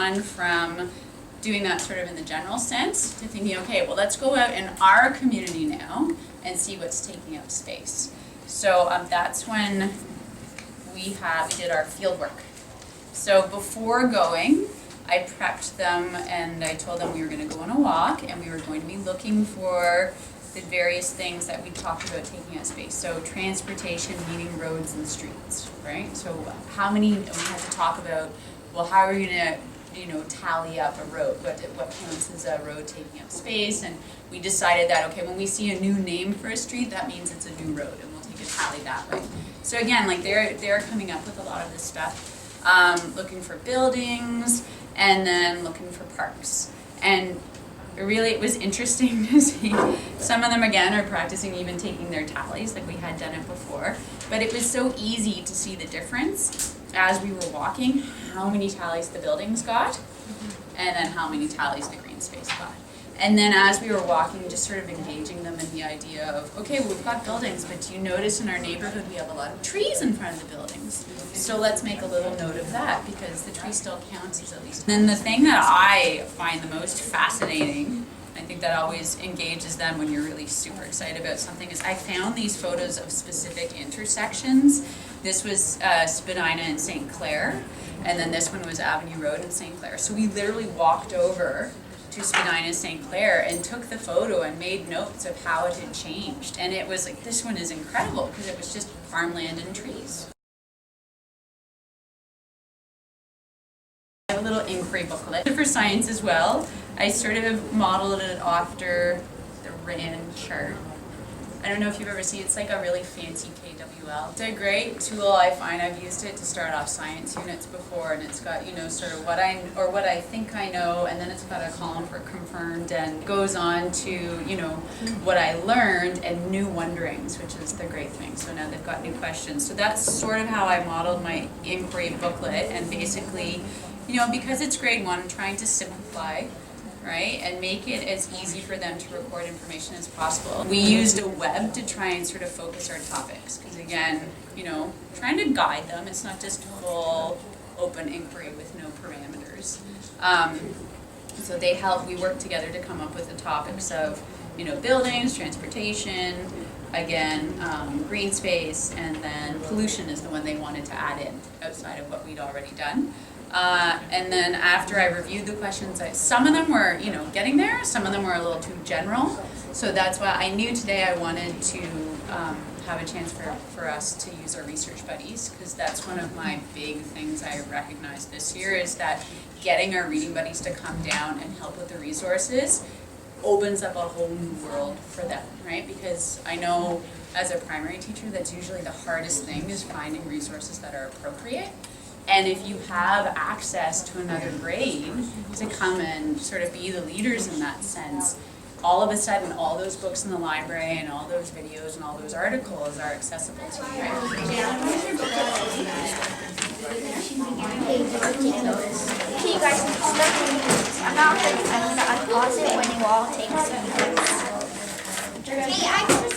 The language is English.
gone from doing that sort of in the general sense to thinking, okay, well, let's go out in our community now and see what's taking up space. So that's when we did our field work. So before going, I prepped them and I told them we were going to go on a walk and we were going to be looking for the various things that we talked about taking up space. So transportation, meaning roads and streets, right? So how many, we had to talk about, well, how are we going to, tally up a road? What counts as a road taking up space? And we decided that, okay, when we see a new name for a street, that means it's a new road and we'll take a tally that way. So again, like they're coming up with a lot of this stuff, looking for buildings and then looking for parks. And really, it was interesting to see some of them again are practicing even taking their tallies, like we had done it before. But it was so easy to see the difference as we were walking, how many tallies the buildings got, and then how many tallies the green space got. And then as we were walking, just sort of engaging them in the idea of, okay, well, we've got buildings, but do you notice in our neighborhood we have a lot of trees in front of the buildings? So let's make a little note of that because the tree still counts as at least. And then the thing that I find the most fascinating, I think that always engages them when you're really super excited about something, is I found these photos of specific intersections. This was Spadina and St. Clair, and then this one was Avenue Road in St. Clair. So we literally walked over to Spadina, St. Clair and took the photo and made notes of how it had changed. And it was like, this one is incredible because it was just farmland and trees. I have a little inquiry booklet for science as well. I sort of modeled it after the RAND chart. I don't know if you've ever seen it. It's like a really fancy KWL. It's a great tool. I find I've used it to start off science units before, and it's got, sort of what I think I know, and then it's got a column for confirmed, and goes on to, what I learned and new wonderings, which is the great thing. So now they've got new questions. So that's sort of how I modeled my inquiry booklet, and basically, because it's grade 1, I'm trying to simplify, right, and make it as easy for them to record information as possible. We used a web to try and sort of focus our topics, because again, trying to guide them. It's not just full open inquiry with no parameters. So we worked together to come up with the topics of, buildings, transportation, again, green space, and then pollution is the one they wanted to add in outside of what we'd already done. And then after I reviewed the questions, some of them were, getting there, some of them were a little too general. So that's why I knew today I wanted to have a chance for us to use our research buddies, because that's one of my big things I recognized this year, is that getting our reading buddies to come down and help with the resources opens up a whole new world for them, right? Because I know as a primary teacher, that's usually the hardest thing, is finding resources that are appropriate. And if you have access to another grade to come and sort of be the leaders in that sense, all of a sudden all those books in the library and all those videos and all those articles are accessible to you. Okay, you guys, I'm going to unpause it when you all take some notes.